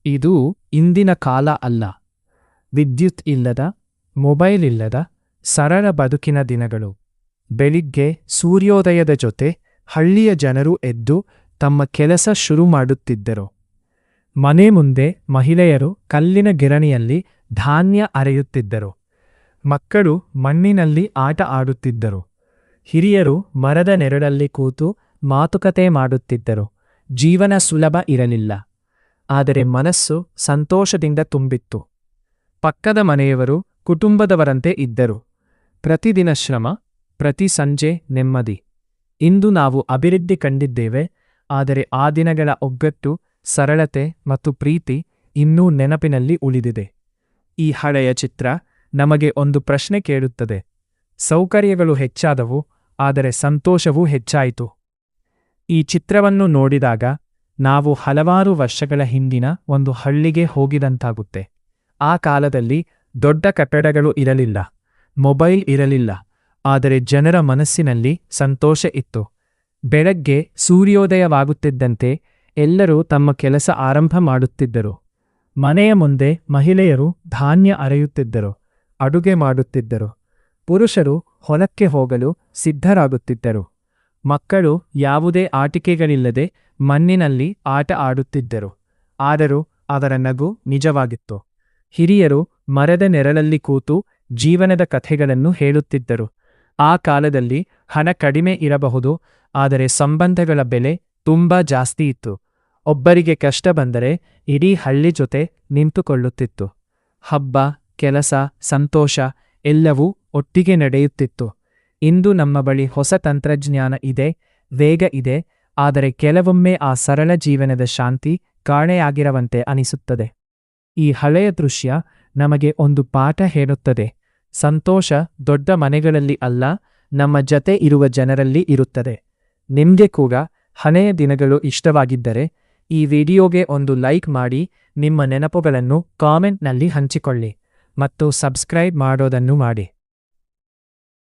ಇದು ಇಂದಿನ ಕಾಲ ಅಲ್ಲ. ವಿದ್ಯುತ್ ಇಲ್ಲದ, ಮೊಬೈಲ್ ಇಲ್ಲದ ಸರಳ ಬದುಕಿನ ದಿನಗಳು. ಬೆಳಿಗ್ಗೆ ಸೂರ್ಯೋದಯದ ಜೊತೆ ಹಳ್ಳಿಯ ಜನರು ಎದ್ದು ತಮ್ಮ ಕೆಲಸ ಶುರು ಮಾಡುತ್ತಿದ್ದರು. ಮನೆ ಮುಂದೆ ಮಹಿಳೆಯರು ಕಲ್ಲಿನ ಗಿರಣಿಯಲ್ಲಿ ಧಾನ್ಯ ಅರೆಯುತ್ತಿದ್ದರು. ಮಕ್ಕಳು ಮಣ್ಣಿನಲ್ಲಿ ಆಟ ಆಡುತ್ತಿದ್ದರು. ಹಿರಿಯರು ಮರದ ನೆರಳಲ್ಲಿ ಕೂತು ಮಾತುಕತೆ ಮಾಡುತ್ತಿದ್ದರು. ಜೀವನ ಸುಲಭ ಇರಲಿಲ್ಲ, ಆದರೆ ಮನಸ್ಸು ಸಂತೋಷದಿಂದ ತುಂಬಿತ್ತು. ಪಕ್ಕದ ಮನೆಯವರು ಕುಟುಂಬದವರಂತೆ ಇದ್ದರು. ಪ್ರತಿದಿನ ಶ್ರಮ, ಪ್ರತಿ ಸಂಜೆ ನೆಮ್ಮದಿ. ಇಂದು ನಾವು ಅಭಿವೃದ್ಧಿ ಕಂಡಿದ್ದೇವೆ, ಆದರೆ ಆ ದಿನಗಳ ಒಗ್ಗಟ್ಟು, ಸರಳತೆ ಮತ್ತು ಪ್ರೀತಿ ಇನ್ನೂ ನೆನಪಿನಲ್ಲಿ ಉಳಿದಿದೆ. ಈ ಹಳೆಯ ಚಿತ್ರ ನಮಗೆ ಒಂದು ಪ್ರಶ್ನೆ ಕೇಳುತ್ತದೆ. ಸೌಕರ್ಯಗಳು ಹೆಚ್ಚಾದವು, ಆದರೆ ಸಂತೋಷವೂ ಹೆಚ್ಚಾಯಿತು. ಈ ಚಿತ್ರವನ್ನು ನೋಡಿದಾಗ ನಾವು ಹಲವಾರು ವರ್ಷಗಳ ಹಿಂದಿನ ಒಂದು ಹಳ್ಳಿಗೆ ಹೋಗಿದಂತಾಗುತ್ತೆ. ಆ ಕಾಲದಲ್ಲಿ ದೊಡ್ಡ ಕಟ್ಟಡಗಳು ಇರಲಿಲ್ಲ, ಮೊಬೈಲ್ ಇರಲಿಲ್ಲ, ಆದರೆ ಜನರ ಮನಸ್ಸಿನಲ್ಲಿ ಸಂತೋಷ ಇತ್ತು. ಬೆಳಗ್ಗೆ ಸೂರ್ಯೋದಯವಾಗುತ್ತಿದ್ದಂತೆ ಎಲ್ಲರೂ ತಮ್ಮ ಕೆಲಸ ಆರಂಭ ಮಾಡುತ್ತಿದ್ದರು. ಮನೆಯ ಮುಂದೆ ಮಹಿಳೆಯರು ಧಾನ್ಯ ಅರೆಯುತ್ತಿದ್ದರು, ಅಡುಗೆ ಮಾಡುತ್ತಿದ್ದರು. ಪುರುಷರು ಹೊಲಕ್ಕೆ ಹೋಗಲು ಸಿದ್ಧರಾಗುತ್ತಿದ್ದರು. ಮಕ್ಕಳು ಯಾವುದೇ ಆಟಿಕೆಗಳಿಲ್ಲದೆ ಮಣ್ಣಿನಲ್ಲಿ ಆಟ ಆಡುತ್ತಿದ್ದರು. ಆದರೂ ಅವರ ನಗು ನಿಜವಾಗಿತ್ತು. ಹಿರಿಯರು ಮರದ ನೆರಳಲ್ಲಿ ಕೂತು ಜೀವನದ ಕಥೆಗಳನ್ನು ಹೇಳುತ್ತಿದ್ದರು. ಆ ಕಾಲದಲ್ಲಿ ಹಣ ಕಡಿಮೆ ಇರಬಹುದು, ಆದರೆ ಸಂಬಂಧಗಳ ಬೆಲೆ ತುಂಬಾ ಜಾಸ್ತಿ ಇತ್ತು. ಒಬ್ಬರಿಗೆ ಕಷ್ಟ ಬಂದರೆ ಇಡೀ ಹಳ್ಳಿ ಜೊತೆ ನಿಂತುಕೊಳ್ಳುತ್ತಿತ್ತು. ಹಬ್ಬ, ಕೆಲಸ, ಸಂತೋಷ ಎಲ್ಲವೂ ಒಟ್ಟಿಗೆ ನಡೆಯುತ್ತಿತ್ತು. ಇಂದು ನಮ್ಮ ಬಳಿ ಹೊಸ ತಂತ್ರಜ್ಞಾನ ಇದೆ, ವೇಗ ಇದೆ, ಆದರೆ ಕೆಲವೊಮ್ಮೆ ಆ ಸರಳ ಜೀವನದ ಶಾಂತಿ ಕಾಣೆಯಾಗಿರುವಂತೆ ಅನಿಸುತ್ತದೆ. ಈ ಹಳೆಯ ದೃಶ್ಯ ನಮಗೆ ಒಂದು ಪಾಠ ಹೇಳುತ್ತದೆ. ಸಂತೋಷ ದೊಡ್ಡ ಮನೆಗಳಲ್ಲಿ ಅಲ್ಲ, ನಮ್ಮ ಜತೆ ಇರುವ ಜನರಲ್ಲಿ ಇರುತ್ತದೆ. ನಿಮ್ಗೆ ಕೂಡ ಹಳೆಯ ದಿನಗಳು ಇಷ್ಟವಾಗಿದ್ದರೆ ಈ ವಿಡಿಯೋಗೆ ಒಂದು ಲೈಕ್ ಮಾಡಿ, ನಿಮ್ಮ ನೆನಪುಗಳನ್ನು ಕಾಮೆಂಟ್ನಲ್ಲಿ ಹಂಚಿಕೊಳ್ಳಿ ಮತ್ತು ಸಬ್ಸ್ಕ್ರೈಬ್ ಮಾಡೋದನ್ನು ಮಾಡಿ.